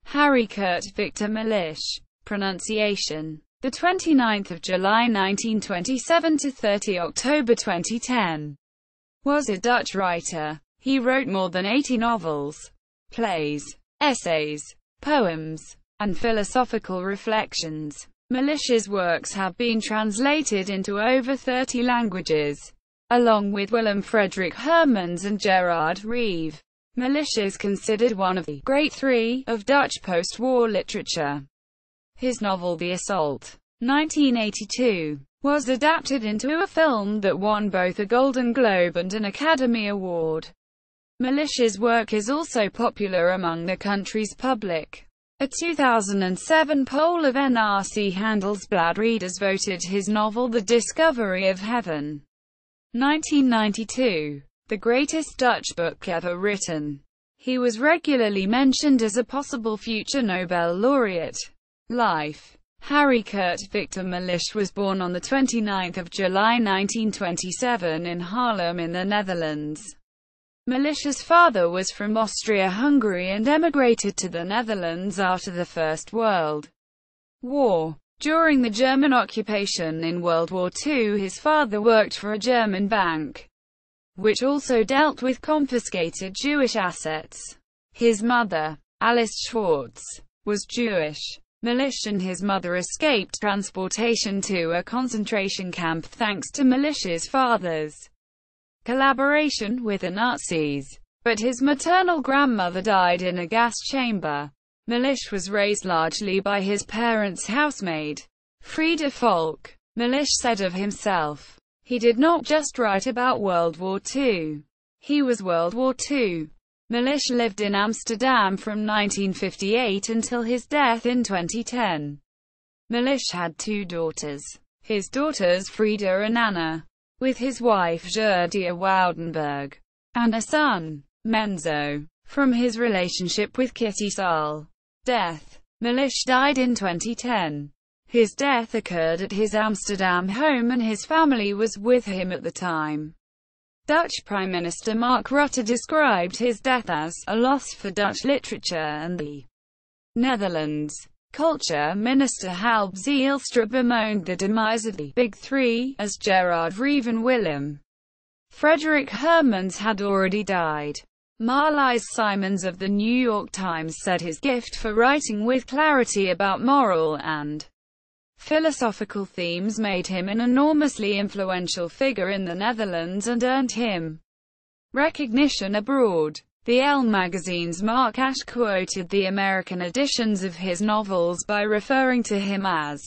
Harry Kurt Victor Mulisch. Pronunciation. 29th of July 1927 to 30 October 2010. Was a Dutch writer. He wrote more than 80 novels, plays, essays, poems, and philosophical reflections. Mulisch's works have been translated into over 30 languages, along with Willem, Frederik, Hermans and Gerard, Reve. Mulisch is considered one of the Great Three of Dutch post-war literature. His novel The Assault, 1982, was adapted into a film that won both a Golden Globe and an Academy Award. Mulisch's work is also popular among the country's public. A 2007 poll of NRC Handelsblad readers voted his novel The Discovery of Heaven, 1992, the greatest Dutch book ever written. He was regularly mentioned as a possible future Nobel laureate. Life. Harry Kurt Victor Mulisch was born on 29 July 1927 in Haarlem in the Netherlands. Mulisch's father was from Austria-Hungary and emigrated to the Netherlands after the First World War. During the German occupation in World War II, his father worked for a German bank, which also dealt with confiscated Jewish assets. His mother, Alice Schwartz, was Jewish. Mulisch and his mother escaped transportation to a concentration camp thanks to Mulisch's father's collaboration with the Nazis, but his maternal grandmother died in a gas chamber. Mulisch was raised largely by his parents' housemaid, Frida Volk. Mulisch said of himself, "He did not just write about World War II. He was World War II." Mulisch lived in Amsterdam from 1958 until his death in 2010. Mulisch had two daughters. His daughters Frida and Anna, with his wife Gerda Woudenberg, and a son, Menzo, from his relationship with Kitty Saal. Death. Mulisch died in 2010. His death occurred at his Amsterdam home and his family was with him at the time. Dutch Prime Minister Mark Rutte described his death as a loss for Dutch literature and the Netherlands. Culture Minister Halbe Zijlstra bemoaned the demise of the Big Three, as Gerard, Reve and Willem. Frederik Hermans had already died. Marlys Simons of the New York Times said his gift for writing with clarity about moral and philosophical themes made him an enormously influential figure in the Netherlands and earned him recognition abroad. The Elle magazine's Mark Ash quoted the American editions of his novels by referring to him as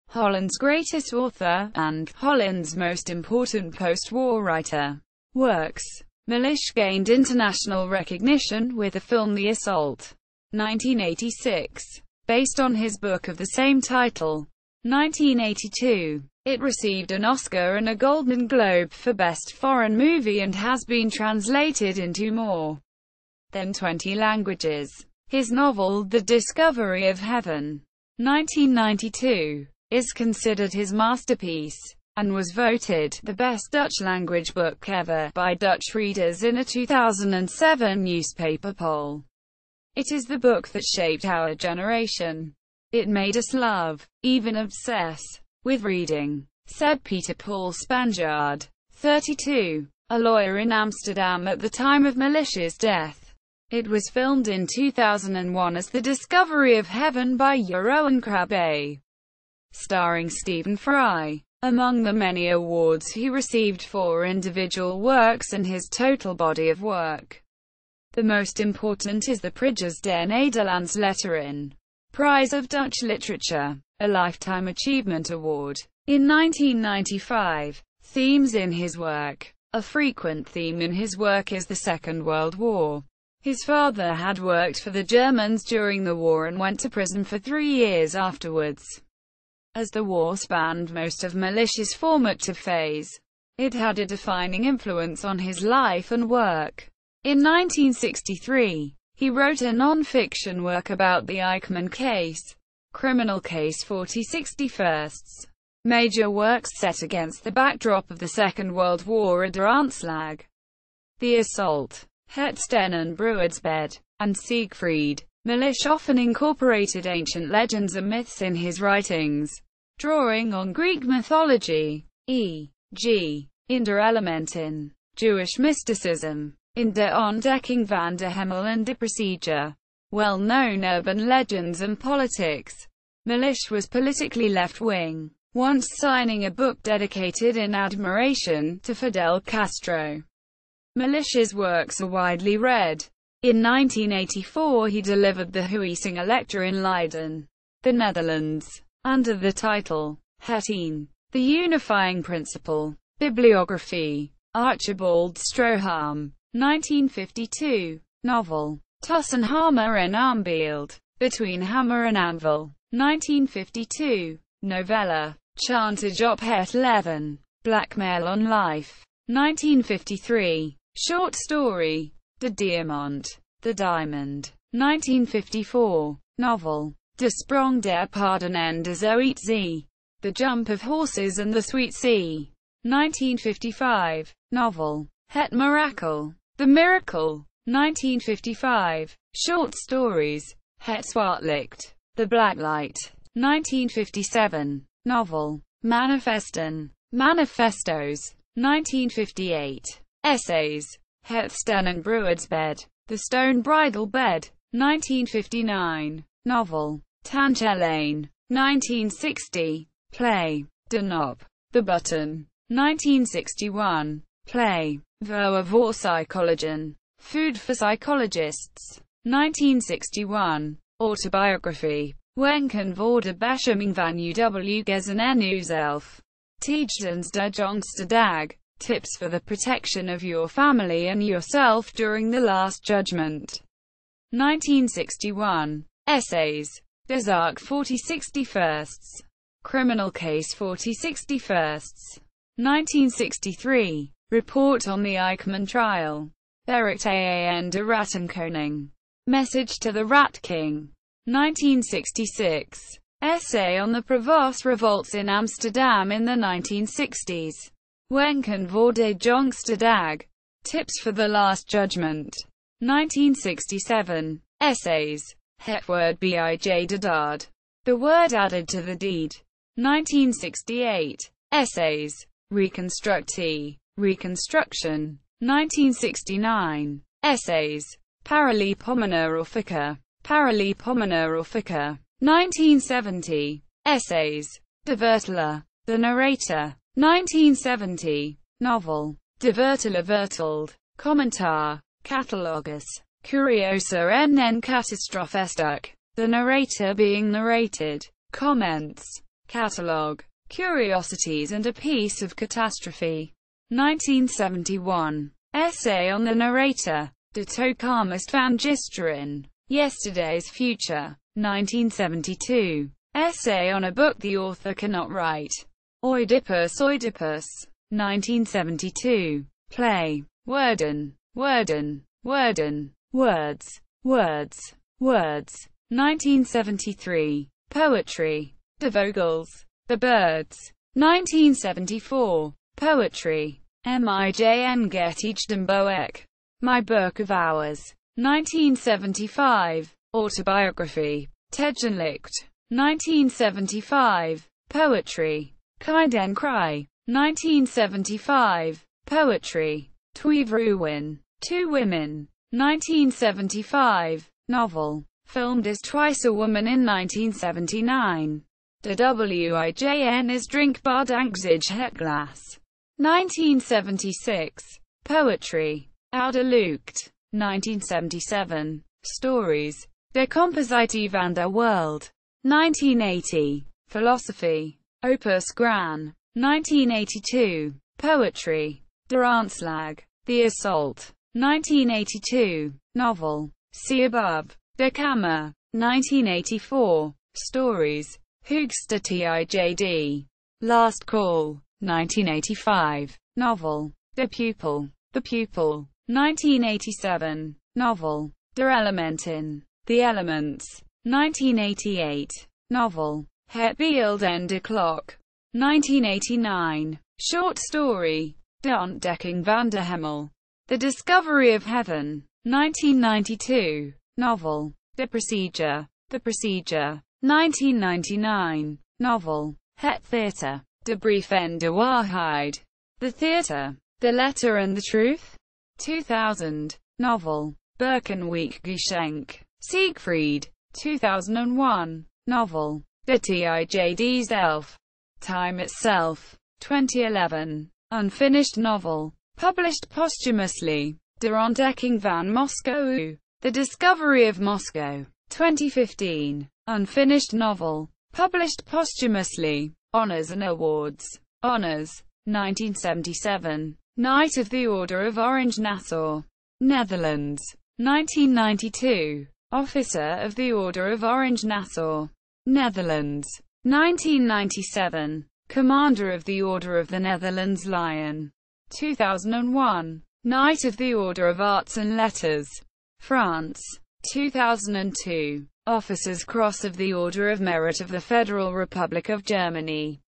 Holland's greatest author, and Holland's most important post-war writer. Works. Mulisch gained international recognition with the film The Assault, 1986, based on his book of the same title. 1982. It received an Oscar and a Golden Globe for Best Foreign Movie and has been translated into more than 20 languages. His novel, The Discovery of Heaven, 1992, is considered his masterpiece, and was voted the best Dutch language book ever by Dutch readers in a 2007 newspaper poll. It is the book that shaped our generation. It made us love, even obsess, with reading, said Peter Paul Spanjaard, 32, a lawyer in Amsterdam at the time of Mulisch's death. It was filmed in 2001 as The Discovery of Heaven by Jeroen Krabbe, starring Stephen Fry. Among the many awards he received for individual works and his total body of work, the most important is the Prijs der Nederlandse Letteren, Prize of Dutch Literature, a Lifetime Achievement Award. In 1995, themes in his work. A frequent theme in his work is the Second World War. His father had worked for the Germans during the war and went to prison for 3 years afterwards. As the war spanned most of Mulisch's formative phase, it had a defining influence on his life and work. In 1963, he wrote a non-fiction work about the Eichmann case, Criminal Case 4061. Major works set against the backdrop of the Second World War are Der Anschlag, The Assault, Het Stenen Broedsbed, and Siegfried. Mulisch often incorporated ancient legends and myths in his writings, drawing on Greek mythology, e.g., in Der Element in Jewish mysticism, in Der Ontdekking van de Hemel and De Procedure. Well-known urban legends and politics. Mulisch was politically left-wing, once signing a book dedicated in admiration to Fidel Castro. Mulisch's works are widely read. In 1984 he delivered the Huizinga lecture in Leiden, the Netherlands, under the title, Het Een, the Unifying Principle. Bibliography. Archibald Stroham. 1952. Novel. Tussen Hammer en Aanbeeld. Between Hammer and Anvil. 1952. Novella. Chantage op het leven. Blackmail on Life. 1953. Short story. De Diamant. The Diamond. 1954. Novel. De Sprong der Paarden en de Zoete Zee. The Jump of Horses and the Sweet Sea. 1955. Novel. Het Miracle. The Miracle. 1955. Short stories. Het Zwartlicht. The Black Light. 1957. Novel. Manifesten. Manifestos. 1958. Essays. Het Stenen Broedsbed. The Stone Bridal Bed. 1959. Novel. Tantjelein. 1960. Play. De Knop. The Button. 1961. Play. Voer voor Psychologen. Food for Psychologists. 1961. Autobiography. Wenken voor de Bescherming van uw Gezen en uzelf. Tijdens de jongste dag. Tips for the protection of your family and yourself during the Last Judgment. 1961. Essays. De Zaak 4061st. Criminal Case 4061st. 1963. Report on the Eichmann Trial. Bericht aan de Rattenkoning. Message to the Rat King. 1966. Essay on the Provost revolts in Amsterdam in the 1960s. Wenken voor de jongste dag. Tips for the Last Judgment. 1967. Essays. Het woord bij de daad. The word added to the deed. 1968. Essays. Reconstructie. Reconstruction. 1969. Essays. Paralepomenerifica. Paralepomenerifica. 1970. Essays. De Vertelaar. The Narrator. 1970. Novel. De Vertelaar verteld. Commentaar. Catalogus. Curiosa en Catastrofestuk. The narrator being narrated. Comments. Catalogue. Curiosities and a Piece of Catastrophe. 1971. Essay on the Narrator. De Toekomst van Gisteren. Yesterday's Future. 1972. Essay on a book the author cannot write. Oedipus Oedipus. 1972. Play. Woorden. Woorden. Woorden. Words. Words. Words. 1973. Poetry. De Vogels. The Birds. 1974. Poetry. Mijn Getichtenboek. My Book of Hours. 1975. Autobiography. Tegenlicht. 1975. Poetry. Kind Cry. 1975. Poetry. Twee Vrouwen. Two Women. 1975. Novel. Filmed as Twice a Woman in 1979. De Wijn is drinkbaar dankzij het glas. 1976. Poetry. Oude Lucht. 1977. Stories. De Compositie van de World. 1980. Philosophy. Opus Gran. 1982. Poetry. De Aanslag. The Assault. 1982. Novel. See above. De Kamer. 1984. Stories. Hoogste Tijd. Last Call. 1985. Novel. The Pupil. The Pupil. 1987. Novel. Der Element in The Elements. 1988. Novel. Het Beeld en de Klok. 1989. Short story. De Ontdekking van de Hemel. The Discovery of Heaven. 1992. Novel. The Procedure. The Procedure. 1999. Novel. Het Theater. De Brief en de Waarheid. The Theater. The Letter and the Truth. 2000. Novel. Birkenweek Geschenk. Siegfried. 2001. Novel. De Tijd zelf. Time Itself. 2011. Unfinished novel. Published posthumously. De Ontdekking van Moskou. The Discovery of Moscow. 2015. Unfinished novel. Published posthumously. Honors and Awards. Honors. 1977. Knight of the Order of Orange Nassau. Netherlands. 1992. Officer of the Order of Orange Nassau. Netherlands. 1997. Commander of the Order of the Netherlands Lion. 2001. Knight of the Order of Arts and Letters. France. 2002. Officer's Cross of the Order of Merit of the Federal Republic of Germany.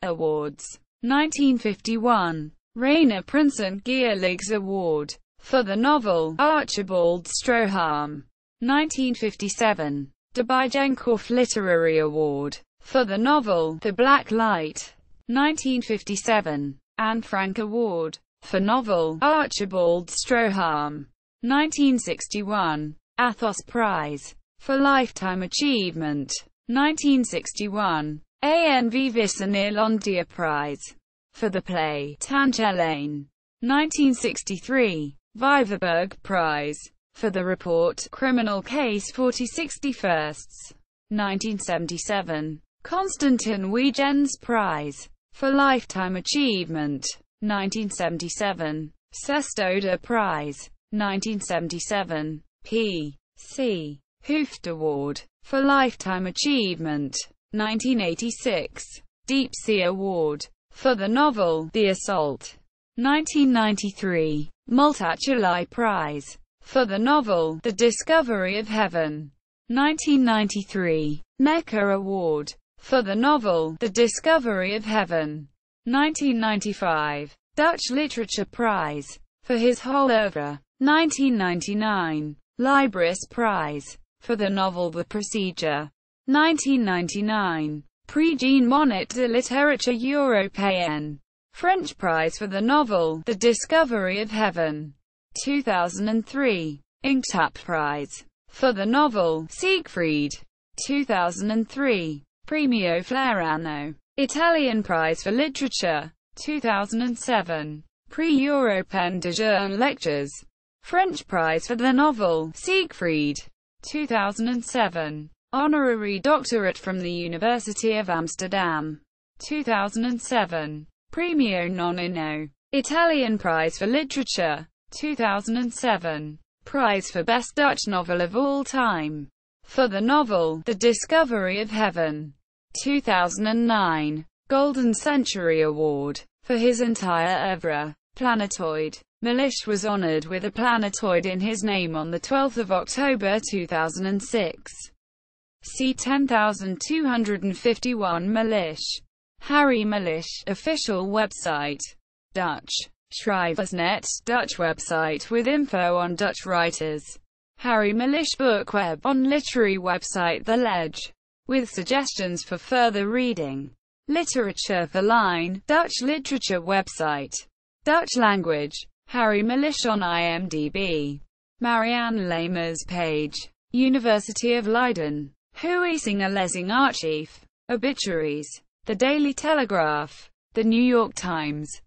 Awards. 1951. Rainer Prinsen Geerligs Award. For the novel, Archibald Stroham. 1957. De Bijenkorf Literary Award. For the novel, The Black Light. 1957. Anne Frank Award. For novel, Archibald Stroham. 1961. Athos Prize. For Lifetime Achievement. 1961. ANV Visser-Neerlandia Prize. For the play, Tantjelein. 1963. Viverberg Prize. For the report, Criminal Case 4061st. 1977. Konstantin Huygens Prize. For Lifetime Achievement. 1977. Sestoda Prize. 1977. P.C. Hooft Award. For Lifetime Achievement. 1986. Deep Sea Award. For the novel, The Assault. 1993. Multatuli Prize. For the novel, The Discovery of Heaven. 1993. Mecca Award. For the novel, The Discovery of Heaven. 1995. Dutch Literature Prize. For his whole oeuvre. 1999. Libris Prize. For the novel The Procedure. 1999. Prix Jean Monnet de Littérature Européenne. French Prize for the novel, The Discovery of Heaven. 2003. Inktab Prize. For the novel, Siegfried. 2003. Premio Flerano. Italian Prize for Literature. 2007. Prix Européen de Jeunes Lectures. French Prize for the novel, Siegfried. 2007. Honorary Doctorate from the University of Amsterdam. 2007. Premio Nonino. Italian Prize for Literature. 2007. Prize for Best Dutch Novel of All Time. For the novel, The Discovery of Heaven. 2009. Golden Century Award. For his entire oeuvre. Planetoid. Mulisch was honored with a planetoid in his name on 12 October 2006. C. 10251 Mulisch. Harry Mulisch, official website. Dutch. Schrijversnet, Dutch website with info on Dutch writers. Harry Mulisch Bookweb, on literary website The Ledge. With suggestions for further reading. Literature Verlijn, Dutch literature website. Dutch language. Harry Mulisch on IMDb. Marianne Lamers page. University of Leiden. Huizinga Lezing Archief. Obituaries. The Daily Telegraph. The New York Times.